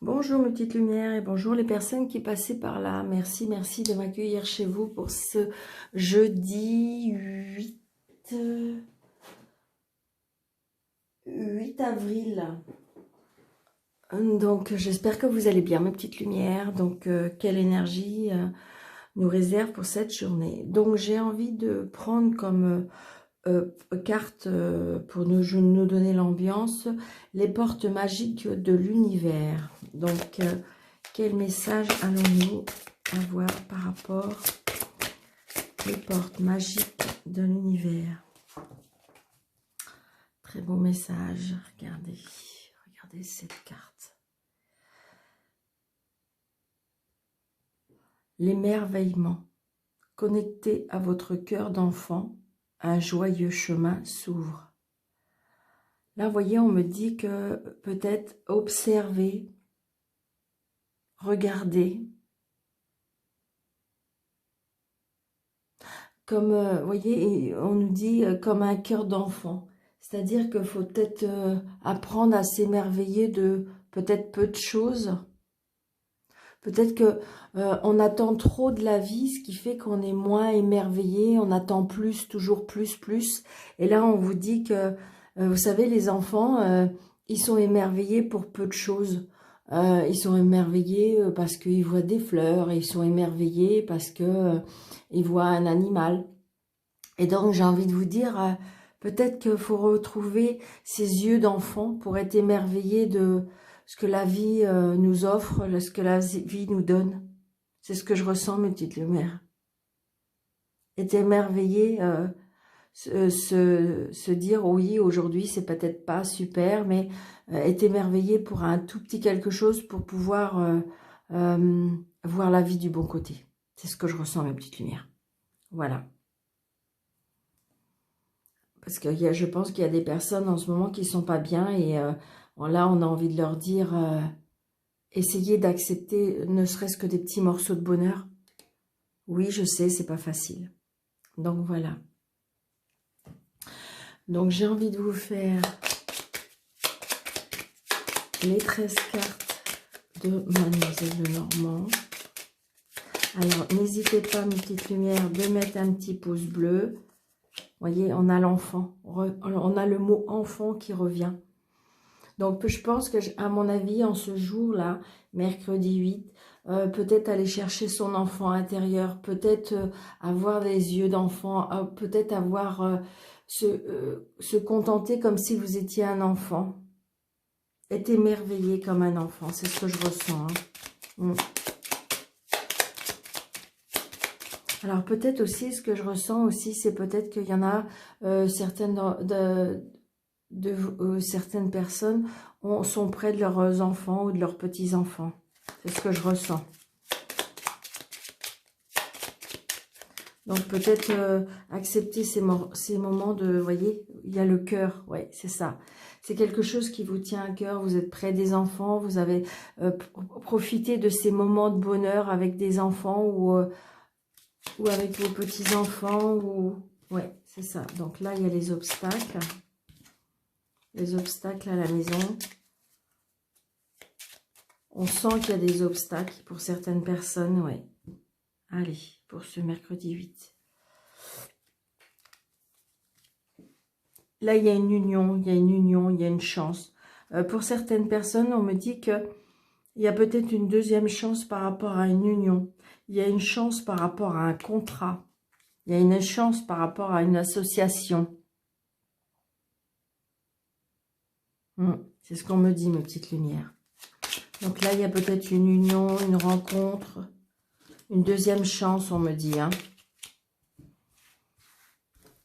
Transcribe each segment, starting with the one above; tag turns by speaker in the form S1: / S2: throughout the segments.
S1: Bonjour mes petites lumières et bonjour les personnes qui passaient par là. Merci, merci de m'accueillir chez vous pour ce jeudi 8 avril. Donc j'espère que vous allez bien mes petites lumières. Donc quelle énergie nous réserve pour cette journée. Donc j'ai envie de prendre comme carte pour nous donner l'ambiance, les portes magiques de l'univers. Donc quel message allons-nous avoir par rapport aux portes magiques de l'univers? Très beau message, regardez, regardez cette carte. L'émerveillement, connecté à votre cœur d'enfant, un joyeux chemin s'ouvre. Là, vous voyez, on me dit que peut-être observer, regarder, comme, vous voyez, on nous dit comme un cœur d'enfant. C'est-à-dire qu'il faut peut-être apprendre à s'émerveiller de peut-être peu de choses. Peut-être que on attend trop de la vie, ce qui fait qu'on est moins émerveillé, on attend plus, toujours plus, plus. Et là, on vous dit que, vous savez, les enfants, ils sont émerveillés pour peu de choses. Ils sont émerveillés parce qu'ils voient des fleurs, ils sont émerveillés parce que ils voient un animal. Et donc, j'ai envie de vous dire, peut-être qu'il faut retrouver ces yeux d'enfant pour être émerveillé de ce que la vie nous offre, ce que la vie nous donne. C'est ce que je ressens, mes petites lumières. Être émerveillé, se dire, oui, aujourd'hui, c'est peut-être pas super, mais être émerveillé pour un tout petit quelque chose pour pouvoir voir la vie du bon côté. C'est ce que je ressens, mes petites lumières. Voilà. Parce que je pense qu'il y a des personnes en ce moment qui ne sont pas bien et là, on a envie de leur dire, essayez d'accepter ne serait-ce que des petits morceaux de bonheur. Oui, je sais, c'est pas facile. Donc, voilà. Donc, j'ai envie de vous faire les 13 cartes de Mademoiselle Lenormand. Alors, n'hésitez pas, mes petites lumières, de mettre un petit pouce bleu. Vous voyez, on a l'enfant. On a le mot enfant qui revient. Donc, je pense que, à mon avis, en ce jour-là, mercredi 8, peut-être aller chercher son enfant intérieur, peut-être avoir des yeux d'enfant, peut-être avoir se contenter comme si vous étiez un enfant. Être émerveillé comme un enfant, c'est ce que je ressens. Hein. Alors, peut-être aussi, ce que je ressens aussi, c'est peut-être qu'il y en a certaines certaines personnes sont près de leurs enfants ou de leurs petits-enfants. C'est ce que je ressens. Donc peut-être accepter ces moments de, vous voyez, il y a le cœur, ouais, c'est ça. C'est quelque chose qui vous tient à cœur, vous êtes près des enfants, vous avez profité de ces moments de bonheur avec des enfants ou avec vos petits-enfants. Ouais, c'est ça. Donc là, il y a les obstacles. Les obstacles à la maison. On sent qu'il y a des obstacles pour certaines personnes, ouais. Allez, pour ce mercredi 8. Là, il y a une union, il y a une union, il y a une chance. Pour certaines personnes, on me dit qu'il y a peut-être une deuxième chance par rapport à une union. Il y a une chance par rapport à un contrat. Il y a une chance par rapport à une association. C'est ce qu'on me dit, mes petites lumières. Donc là, il y a peut-être une union, une rencontre, une deuxième chance, on me dit. Hein.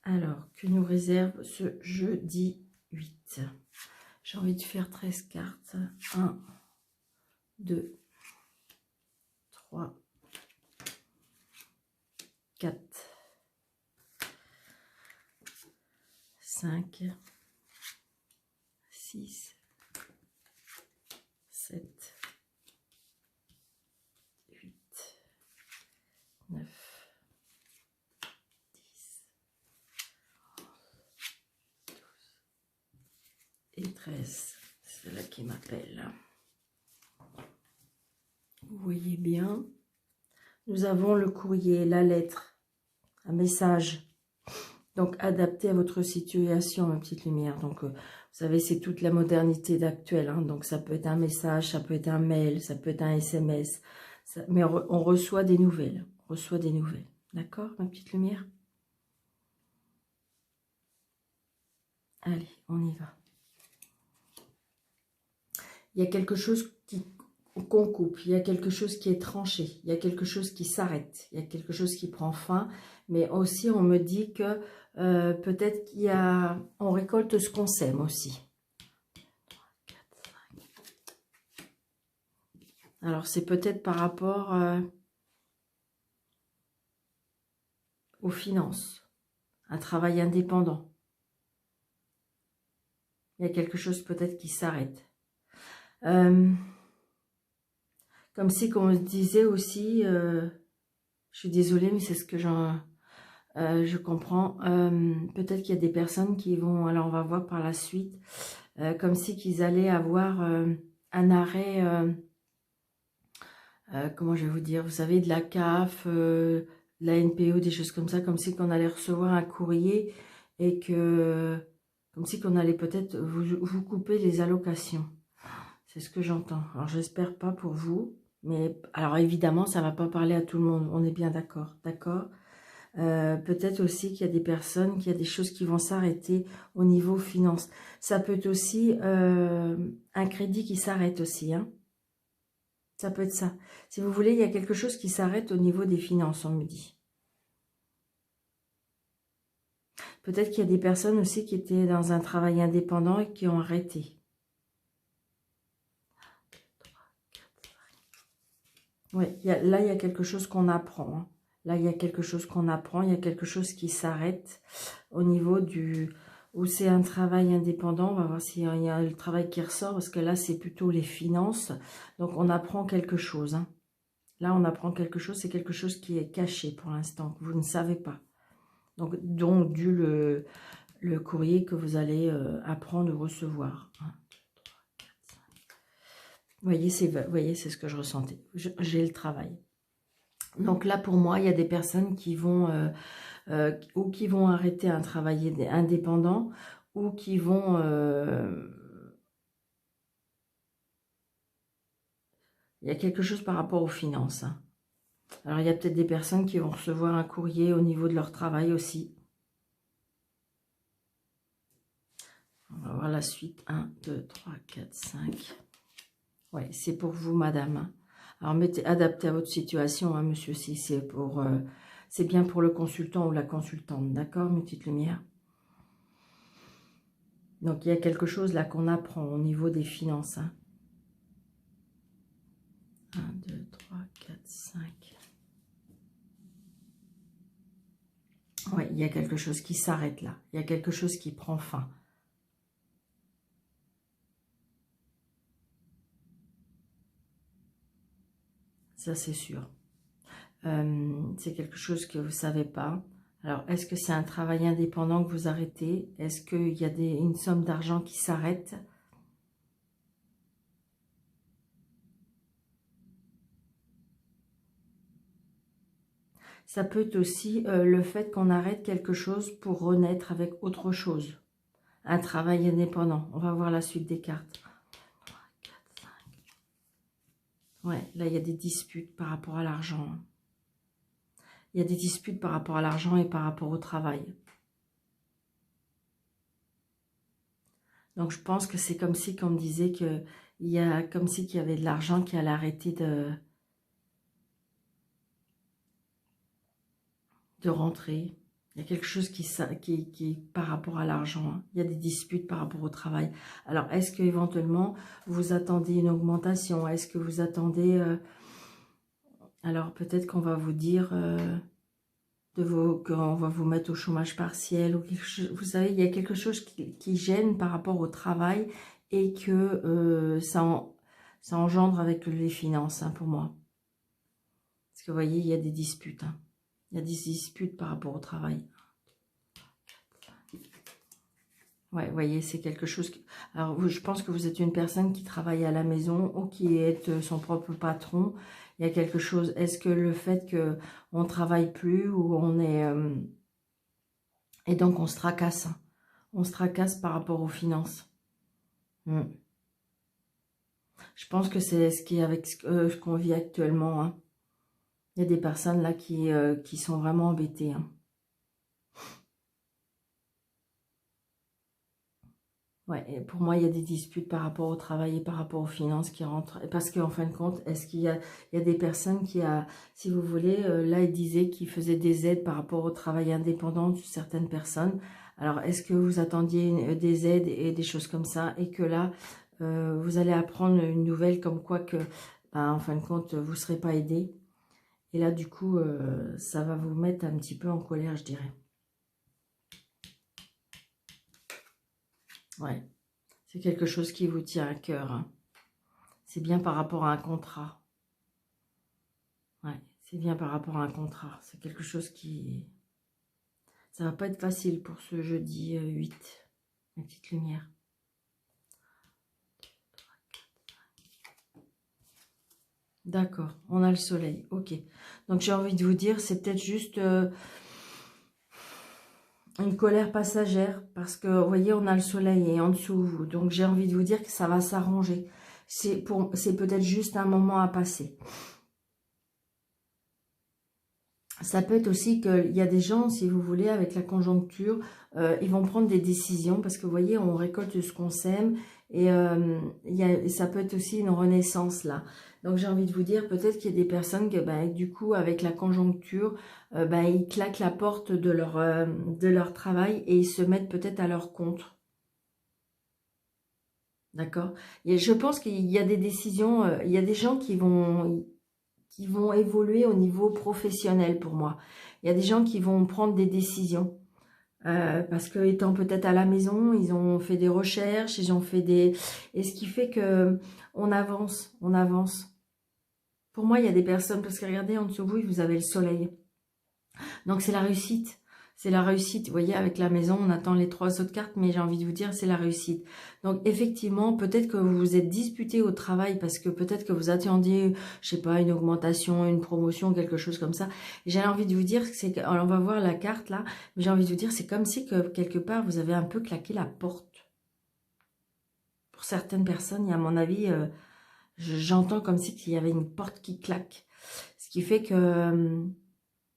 S1: Alors, que nous réserve ce jeudi 8 ? J'ai envie de faire 13 cartes. 1, 2, 3, 4, 5, 6, 7, 8, 9, 10, 11, 12 et 13. C'est là qui m'appelle. Vous voyez bien. Nous avons le courrier, la lettre, un message. Donc, adapté à votre situation, ma petite lumière. Donc, vous savez, c'est toute la modernité d'actuel. Hein. Donc, ça peut être un message, ça peut être un mail, ça peut être un SMS. Mais on reçoit des nouvelles. On reçoit des nouvelles. D'accord, ma petite lumière? Allez, on y va. Il y a quelque chose qu'on coupe, il y a quelque chose qui est tranché, il y a quelque chose qui s'arrête, il y a quelque chose qui prend fin, mais aussi on me dit que peut-être on récolte ce qu'on sème aussi. Alors c'est peut-être par rapport aux finances, un travail indépendant. Il y a quelque chose peut-être qui s'arrête. Comme si, comme on disait aussi, je suis désolée, mais c'est ce que je comprends. Peut-être qu'il y a des personnes qui vont, alors on va voir par la suite, comme si qu'ils allaient avoir un arrêt, comment je vais vous dire, vous savez, de la CAF, de la NPO, des choses comme ça, comme si qu'on allait recevoir un courrier et que, comme si qu'on allait peut-être vous couper les allocations. C'est ce que j'entends. Alors, j'espère pas pour vous, mais alors évidemment, ça va pas parler à tout le monde. On est bien d'accord, d'accord? Peut-être aussi qu'il y a des personnes, qu'il y a des choses qui vont s'arrêter au niveau finance. Ça peut être aussi un crédit qui s'arrête aussi, hein. Ça peut être ça. Si vous voulez, il y a quelque chose qui s'arrête au niveau des finances, on me dit. Peut-être qu'il y a des personnes aussi qui étaient dans un travail indépendant et qui ont arrêté. Oui, là, il y a quelque chose qu'on apprend. Hein. Là, il y a quelque chose qu'on apprend, il y a quelque chose qui s'arrête au niveau où c'est un travail indépendant. On va voir s'il y a le travail qui ressort, parce que là, c'est plutôt les finances. Donc, on apprend quelque chose. Hein. Là, on apprend quelque chose, c'est quelque chose qui est caché pour l'instant, que vous ne savez pas. Donc, dû le courrier que vous allez apprendre ou recevoir. 1, 2, 3, 4, 5. Vous voyez, c'est ce que je ressentais. J'ai le travail. Donc là, pour moi, il y a des personnes qui vont ou qui vont arrêter un travail indépendant ou qui vont... il y a quelque chose par rapport aux finances. Hein. Alors, il y a peut-être des personnes qui vont recevoir un courrier au niveau de leur travail aussi. On va voir la suite. 1, 2, 3, 4, 5. Ouais, c'est pour vous, madame. Alors, adaptez à votre situation, hein, monsieur, si c'est pour... c'est bien pour le consultant ou la consultante, d'accord, mes petites lumières? Donc, il y a quelque chose là qu'on apprend au niveau des finances. Hein. 1, 2, 3, 4, 5. Oui, il y a quelque chose qui s'arrête là. Il y a quelque chose qui prend fin. Ça, c'est sûr. C'est quelque chose que vous ne savez pas. Alors, est-ce que c'est un travail indépendant que vous arrêtez? Est-ce qu'il y a une somme d'argent qui s'arrête? Ça peut être aussi le fait qu'on arrête quelque chose pour renaître avec autre chose. Un travail indépendant. On va voir la suite des cartes. 3, 4, 5. Ouais, là, il y a des disputes par rapport à l'argent. Il y a des disputes par rapport à l'argent et par rapport au travail. Donc, je pense que c'est comme si, comme disait, qu'il y a comme si qu'il y avait de l'argent qui allait arrêter de rentrer. Il y a quelque chose qui par rapport à l'argent. Hein. Il y a des disputes par rapport au travail. Alors, est-ce qu'éventuellement, vous attendez une augmentation? Est-ce que vous attendez... alors, peut-être qu'on va vous dire... qu'on va vous mettre au chômage partiel ou quelque chose. Vous savez, il y a quelque chose qui gêne par rapport au travail et que ça engendre avec les finances, hein, pour moi. Parce que vous voyez, il y a des disputes. Hein. Il y a des disputes par rapport au travail. Ouais, vous voyez, c'est quelque chose... Alors, je pense que vous êtes une personne qui travaille à la maison ou qui est son propre patron. Il y a quelque chose... Est-ce que le fait qu'on ne travaille plus ou on est... et donc, on se tracasse. On se tracasse par rapport aux finances. Hmm. Je pense que c'est ce qui est avec ce qu'on vit actuellement. Hein. Il y a des personnes là qui sont vraiment embêtées. Hein. Ouais, et pour moi, il y a des disputes par rapport au travail et par rapport aux finances qui rentrent. Parce qu'en fin de compte, est-ce il y a des personnes si vous voulez, là, ils disaient qu'ils faisaient des aides par rapport au travail indépendant de certaines personnes. Alors, est-ce que vous attendiez des aides et des choses comme ça et que là, vous allez apprendre une nouvelle comme quoi que, ben, en fin de compte, vous ne serez pas aidé. Et là, du coup, ça va vous mettre un petit peu en colère, je dirais. Ouais, c'est quelque chose qui vous tient à cœur. Hein. C'est bien par rapport à un contrat. Ouais, c'est bien par rapport à un contrat. C'est quelque chose qui... Ça va pas être facile pour ce jeudi 8. La petite lumière. D'accord, on a le soleil. Ok. Donc j'ai envie de vous dire, c'est peut-être juste une colère passagère. Parce que, vous voyez, on a le soleil et en dessous vous. Donc j'ai envie de vous dire que ça va s'arranger. C'est peut-être juste un moment à passer. Ça peut être aussi qu'il y a des gens, si vous voulez, avec la conjoncture, ils vont prendre des décisions parce que, vous voyez, on récolte ce qu'on sème et ça peut être aussi une renaissance là. Donc, j'ai envie de vous dire, peut-être qu'il y a des personnes que, ben, du coup, avec la conjoncture, ben, ils claquent la porte de leur travail et ils se mettent peut-être à leur compte. D'accord? Et je pense qu'il y a des décisions, il y a des gens qui vont évoluer au niveau professionnel pour moi. Il y a des gens qui vont prendre des décisions parce que étant peut-être à la maison, ils ont fait des recherches, ils ont fait des... Et ce qui fait que on avance, on avance. Pour moi, il y a des personnes, parce que regardez, en dessous de vous, vous avez le soleil. Donc c'est la réussite. C'est la réussite. Vous voyez, avec la maison, on attend les 3 autres cartes, mais j'ai envie de vous dire, c'est la réussite. Donc effectivement, peut-être que vous vous êtes disputé au travail parce que peut-être que vous attendiez, je sais pas, une augmentation, une promotion, quelque chose comme ça. J'ai envie de vous dire, on va voir la carte là, mais j'ai envie de vous dire, c'est comme si que quelque part, vous avez un peu claqué la porte. Pour certaines personnes, et à mon avis, j'entends comme si qu'il y avait une porte qui claque. Ce qui fait que...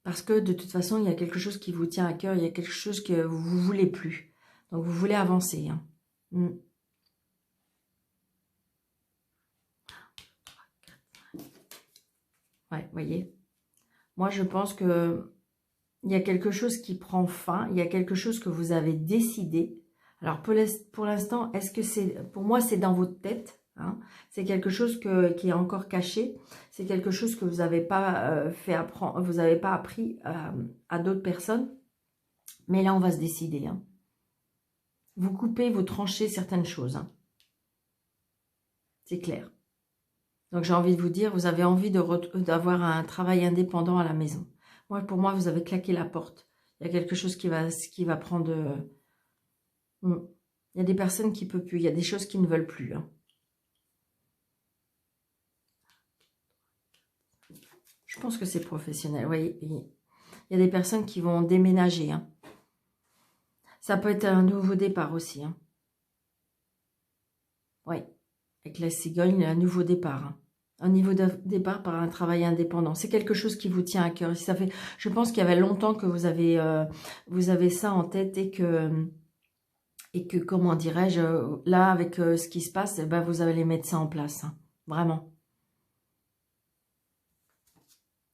S1: Parce que de toute façon, il y a quelque chose qui vous tient à cœur, il y a quelque chose que vous ne voulez plus. Donc, vous voulez avancer. Hein. Ouais, voyez. Moi, je pense que il y a quelque chose qui prend fin, il y a quelque chose que vous avez décidé. Alors, pour l'instant, est-ce que c'est... Pour moi, c'est dans votre tête. Hein. C'est quelque chose qui est encore caché. C'est quelque chose que vous n'avez pas fait apprendre, vous n'avez pas appris à d'autres personnes. Mais là, on va se décider. Hein. Vous coupez, vous tranchez certaines choses. Hein. C'est clair. Donc, j'ai envie de vous dire, vous avez envie d'avoir un travail indépendant à la maison. Moi, pour moi, vous avez claqué la porte. Il y a quelque chose qui va prendre... Il y a des personnes qui ne peuvent plus. Il y a des choses qui ne veulent plus. Hein. Je pense que c'est professionnel. Vous voyez, il y a des personnes qui vont déménager. Hein. Ça peut être un nouveau départ aussi. Hein. Oui, avec la cigogne, un nouveau départ. Hein. Un niveau de départ par un travail indépendant. C'est quelque chose qui vous tient à cœur. Ça fait, je pense qu'il y avait longtemps que vous avez ça en tête et que comment dirais-je, là, avec ce qui se passe, eh ben, vous allez mettre ça en place. Hein. Vraiment.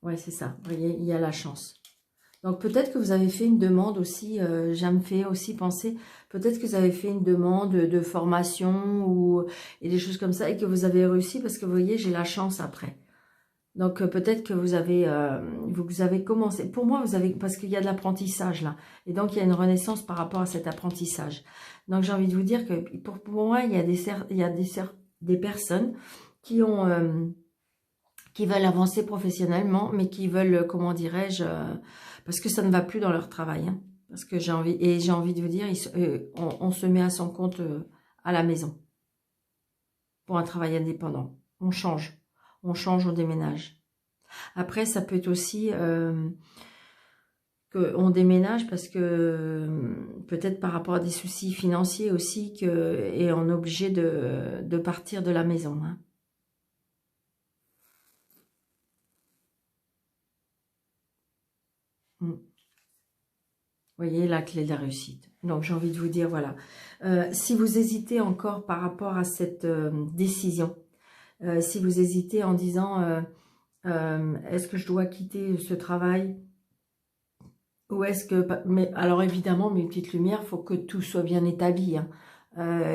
S1: Ouais, c'est ça. Vous voyez, il y a la chance. Donc, peut-être que vous avez fait une demande aussi, ça me fait aussi penser, peut-être que vous avez fait une demande de formation et des choses comme ça et que vous avez réussi parce que vous voyez, j'ai la chance après. Donc, peut-être que vous avez commencé. Pour moi, parce qu'il y a de l'apprentissage là. Et donc, il y a une renaissance par rapport à cet apprentissage. Donc, j'ai envie de vous dire que pour moi, il y a des personnes qui veulent avancer professionnellement, mais qui veulent, comment dirais-je, parce que ça ne va plus dans leur travail. Hein. Parce que j'ai envie de vous dire, on se met à son compte à la maison. Pour un travail indépendant. On change, on déménage. Après, ça peut être aussi qu'on déménage parce que peut-être par rapport à des soucis financiers aussi, et on est obligé de partir de la maison. Hein. Vous voyez, la clé de la réussite. Donc, j'ai envie de vous dire, voilà. Si vous hésitez encore par rapport à cette décision, si vous hésitez en disant, est-ce que je dois quitter ce travail? Ou est-ce que... Mais, alors, évidemment, mes petites lumières, il faut que tout soit bien établi. Hein.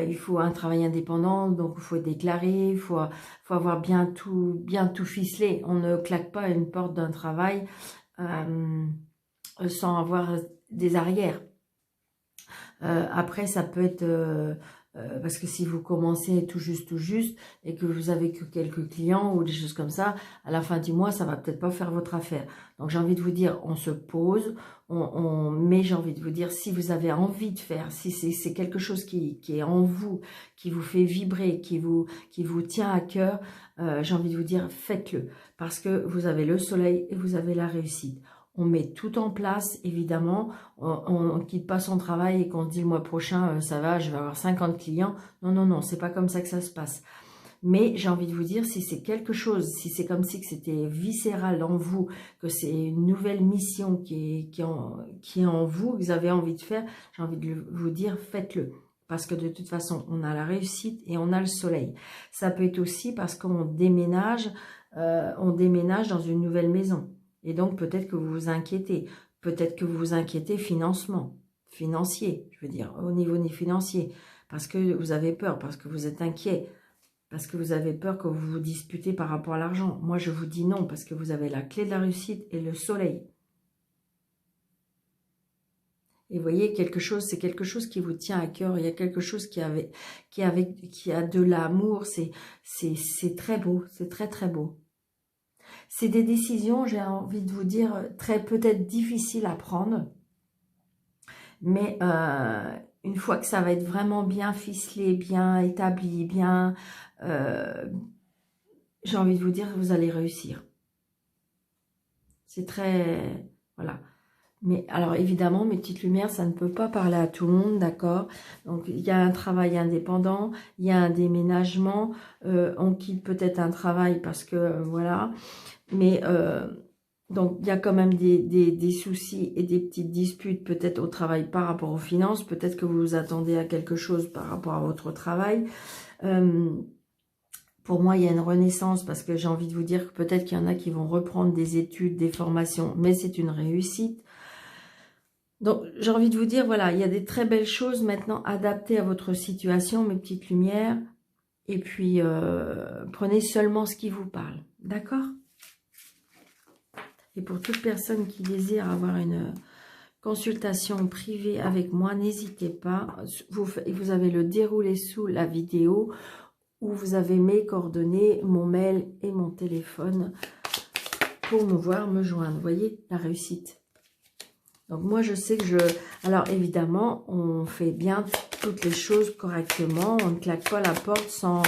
S1: Il faut un travail indépendant, donc il faut déclarer, faut avoir bien tout ficelé. On ne claque pas une porte d'un travail sans avoir des arrières. Après, ça peut être... parce que si vous commencez tout juste, et que vous avez que quelques clients ou des choses comme ça, à la fin du mois, ça va peut-être pas faire votre affaire. Donc, j'ai envie de vous dire, on se pose, mais j'ai envie de vous dire, si vous avez envie de faire, si c'est quelque chose qui est en vous, qui vous fait vibrer, qui vous tient à cœur, j'ai envie de vous dire, faites-le. Parce que vous avez le soleil et vous avez la réussite. On met tout en place, évidemment. On ne quitte pas son travail et qu'on se dit le mois prochain, ça va, je vais avoir 50 clients. Non, non, non, c'est pas comme ça que ça se passe. Mais j'ai envie de vous dire, si c'est quelque chose, si c'est comme si c'était viscéral en vous, que c'est une nouvelle mission qui est en vous, que vous avez envie de faire, j'ai envie de vous dire, faites-le. Parce que de toute façon, on a la réussite et on a le soleil. Ça peut être aussi parce qu'on déménage dans une nouvelle maison. Et donc, peut-être que vous vous inquiétez. Peut-être que vous vous inquiétez financier, je veux dire, au niveau financier. Parce que vous avez peur, parce que vous êtes inquiet. Parce que vous avez peur que vous vous disputez par rapport à l'argent. Moi, je vous dis non, parce que vous avez la clé de la réussite et le soleil. Et vous voyez, c'est quelque chose qui vous tient à cœur. Il y a quelque chose qui a de l'amour. C'est très beau, c'est très, très beau. C'est des décisions, j'ai envie de vous dire, peut-être difficiles à prendre. Mais une fois que ça va être vraiment bien ficelé, bien établi, bien... j'ai envie de vous dire, vous allez réussir. C'est très... Voilà. Mais alors évidemment, mes petites lumières, ça ne peut pas parler à tout le monde, d'accord? Donc il y a un travail indépendant, il y a un déménagement, on quitte peut-être un travail parce que voilà... Mais donc, il y a quand même des soucis et des petites disputes peut-être au travail par rapport aux finances. Peut-être que vous vous attendez à quelque chose par rapport à votre travail. Pour moi, il y a une renaissance parce que j'ai envie de vous dire que peut-être qu'il y en a qui vont reprendre des études, des formations, mais c'est une réussite. Donc, j'ai envie de vous dire, voilà, il y a des très belles choses maintenant adaptées à votre situation, mes petites lumières. Et puis, prenez seulement ce qui vous parle. D'accord ? Et pour toute personne qui désire avoir une consultation privée avec moi, n'hésitez pas. Vous avez le déroulé sous la vidéo où vous avez mes coordonnées, mon mail et mon téléphone pour me voir, me joindre. Vous voyez, la réussite. Donc moi, je sais que alors évidemment, on fait bien toutes les choses correctement. On ne claque pas la porte sans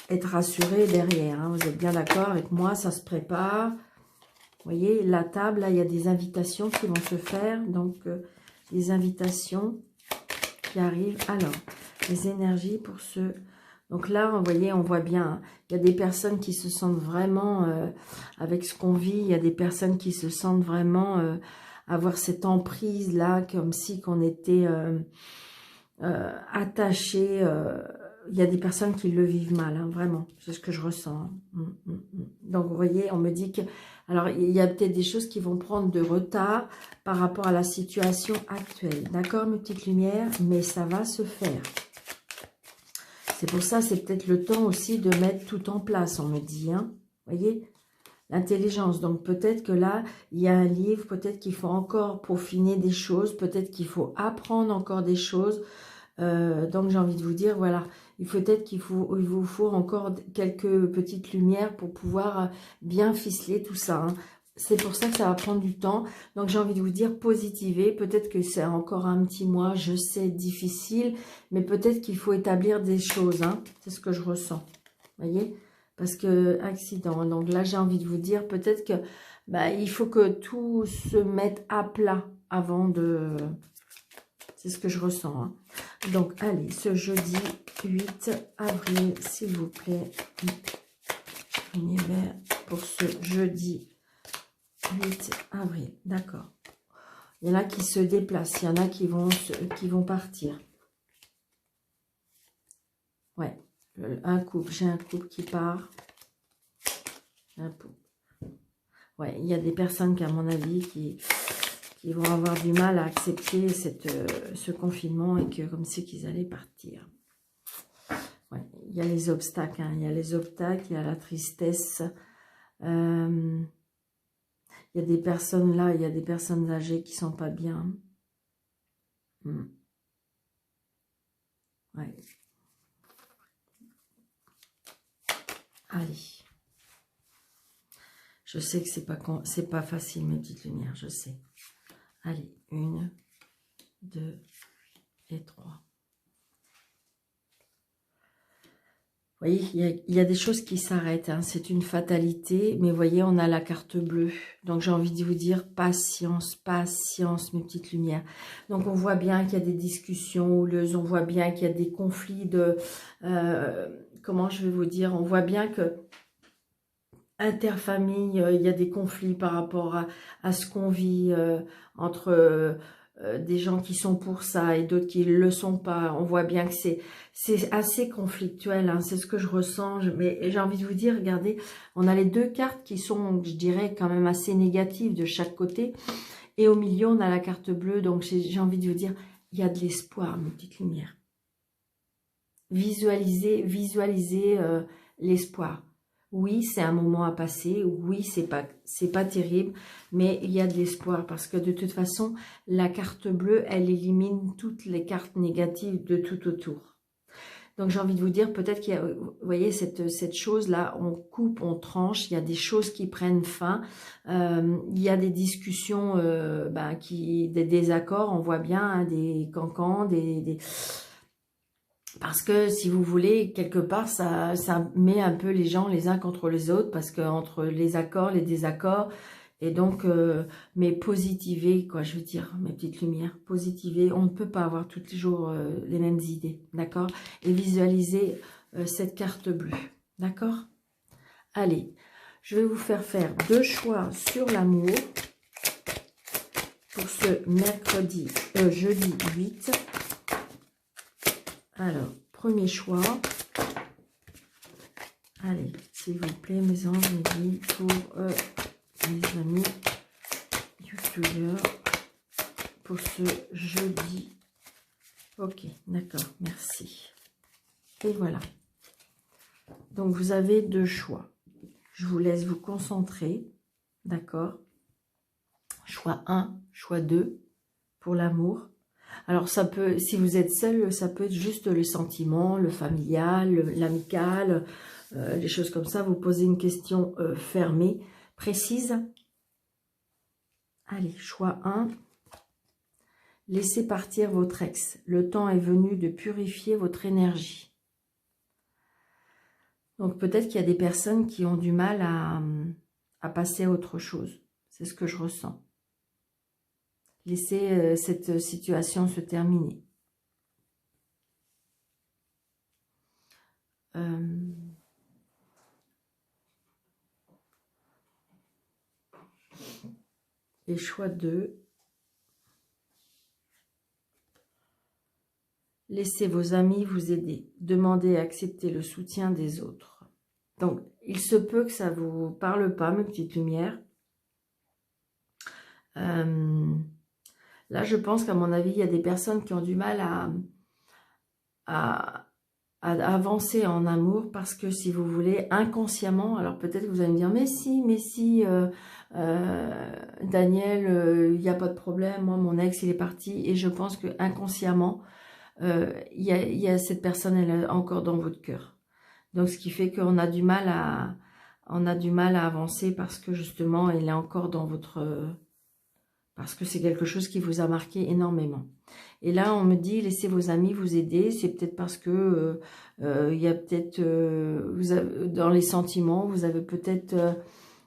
S1: être rassuré derrière. Hein. Vous êtes bien d'accord avec moi, ça se prépare. Vous voyez, la table, là, il y a des invitations qui vont se faire. Donc, des invitations qui arrivent. Alors, les énergies pour ceux... Donc là, vous voyez, on voit bien, hein, il y a des personnes qui se sentent vraiment, avec ce qu'on vit, il y a des personnes qui se sentent vraiment avoir cette emprise-là, comme si qu'on était attachés. Il y a des personnes qui le vivent mal, hein, vraiment, c'est ce que je ressens. Donc, vous voyez, on me dit que... Alors, il y a peut-être des choses qui vont prendre de retard par rapport à la situation actuelle. D'accord, mes petites lumières? Mais ça va se faire. C'est pour ça, c'est peut-être le temps aussi de mettre tout en place, on me dit. Hein. Vous voyez, l'intelligence. Donc, peut-être que là, il y a un livre, peut-être qu'il faut encore peaufiner des choses, peut-être qu'il faut apprendre encore des choses. Donc, j'ai envie de vous dire, voilà, il vous faut encore quelques petites lumières pour pouvoir bien ficeler tout ça. Hein. C'est pour ça que ça va prendre du temps. Donc, j'ai envie de vous dire, positivez. Peut-être que c'est encore un petit mois, je sais, difficile. Mais peut-être qu'il faut établir des choses. Hein. C'est ce que je ressens. Vous voyez? Parce que, accident. Donc là, j'ai envie de vous dire, peut-être que il faut que tout se mette à plat avant de... C'est ce que je ressens. Hein. Donc, allez, ce jeudi 8 avril, s'il vous plaît. Univers pour ce jeudi 8 avril. D'accord. Il y en a qui se déplacent. Il y en a qui vont partir. Ouais. Un couple. J'ai un couple qui part. Ouais, il y a des personnes qui, à mon avis, qui vont avoir du mal à accepter ce confinement et que comme c'est qu'ils allaient partir. Ouais, il y a les obstacles, hein, il y a les obstacles, il y a la tristesse. Il y a des personnes là, il y a des personnes âgées qui sont pas bien. Ouais. Allez. Je sais que c'est pas facile, mes petites lumières, je sais. Allez, 1, 2 et 3. Vous voyez, il y a des choses qui s'arrêtent. Hein. C'est une fatalité. Mais vous voyez, on a la carte bleue. Donc, j'ai envie de vous dire patience, patience, mes petites lumières. Donc, on voit bien qu'il y a des discussions houleuses. On voit bien qu'il y a des conflits de... comment je vais vous dire? On voit bien que interfamille, il y a des conflits par rapport à ce qu'on vit entre... des gens qui sont pour ça et d'autres qui ne le sont pas. On voit bien que c'est assez conflictuel, hein, c'est ce que je ressens. Mais j'ai envie de vous dire, regardez, on a les deux cartes qui sont, je dirais, quand même assez négatives de chaque côté. Et au milieu, on a la carte bleue. Donc, j'ai envie de vous dire, il y a de l'espoir, mes petites lumières. Visualisez l'espoir. Oui, c'est un moment à passer. Oui, c'est pas terrible, mais il y a de l'espoir parce que de toute façon, la carte bleue, elle élimine toutes les cartes négatives de tout autour. Donc, j'ai envie de vous dire, peut-être qu'il y a, vous voyez, cette chose-là, on coupe, on tranche, il y a des choses qui prennent fin, il y a des discussions, des désaccords, on voit bien, hein, des cancans, parce que, si vous voulez, quelque part, ça met un peu les gens les uns contre les autres, parce que entre les accords, les désaccords, et donc, mais positiver, quoi, je veux dire, mes petites lumières, positiver, on ne peut pas avoir tous les jours les mêmes idées, d'accord? Et visualiser cette carte bleue, d'accord? Allez, je vais vous faire 2 choix sur l'amour pour ce jeudi 8. Alors, premier choix. Allez, s'il vous plaît, mes anges, mes guides, pour mes amis youtubeurs, pour ce jeudi. Ok, d'accord, merci. Et voilà. Donc, vous avez 2 choix. Je vous laisse vous concentrer, d'accord? Choix 1, choix 2, pour l'amour. Alors, ça peut, si vous êtes seul, ça peut être juste le sentiment, le familial, l'amical, les choses comme ça. Vous posez une question fermée, précise. Allez, choix 1. Laissez partir votre ex. Le temps est venu de purifier votre énergie. Donc, peut-être qu'il y a des personnes qui ont du mal à passer à autre chose. C'est ce que je ressens. Laissez cette situation se terminer. Et choix 2. Laissez vos amis vous aider. Demandez et acceptez le soutien des autres. Donc, il se peut que ça ne vous parle pas, mes petites lumières. Là, je pense qu'à mon avis, il y a des personnes qui ont du mal à avancer en amour parce que, si vous voulez, inconsciemment, alors peut-être que vous allez me dire, mais si, Daniel, il n'y a pas de problème, moi, mon ex, il est parti. Et je pense que inconsciemment, il y a cette personne, elle est encore dans votre cœur. Donc, ce qui fait qu'on a du mal on a du mal à avancer parce que justement, elle est encore dans votre... parce que c'est quelque chose qui vous a marqué énormément. Et là, on me dit, laissez vos amis vous aider. C'est peut-être parce que il y a peut-être, dans les sentiments, vous avez peut-être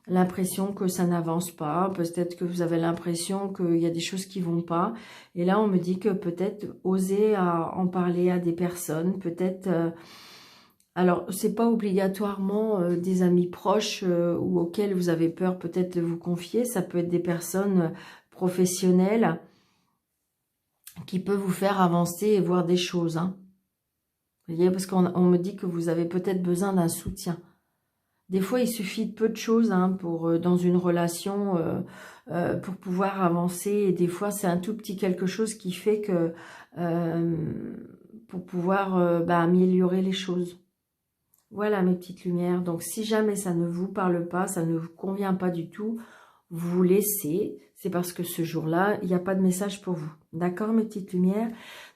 S1: l'impression que ça n'avance pas. Peut-être que vous avez l'impression qu'il y a des choses qui vont pas. Et là, on me dit que peut-être oser en parler à des personnes. Peut-être... alors, c'est pas obligatoirement des amis proches ou auxquels vous avez peur peut-être de vous confier. Ça peut être des personnes professionnelles qui peuvent vous faire avancer et voir des choses. Hein. Vous voyez, parce qu'on me dit que vous avez peut-être besoin d'un soutien. Des fois, il suffit de peu de choses hein, pour dans une relation pour pouvoir avancer. Et des fois, c'est un tout petit quelque chose qui fait que pour pouvoir améliorer les choses. Voilà mes petites lumières. Donc, si jamais ça ne vous parle pas, ça ne vous convient pas du tout, vous laissez. C'est parce que ce jour-là, il n'y a pas de message pour vous. D'accord, mes petites lumières?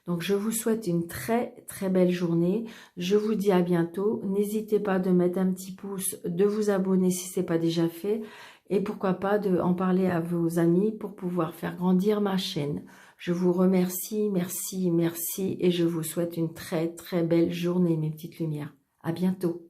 S1: Donc, je vous souhaite une très, très belle journée. Je vous dis à bientôt. N'hésitez pas de mettre un petit pouce, de vous abonner si ce n'est pas déjà fait. Et pourquoi pas d'en parler à vos amis pour pouvoir faire grandir ma chaîne. Je vous remercie, merci, merci. Et je vous souhaite une très, très belle journée, mes petites lumières. À bientôt.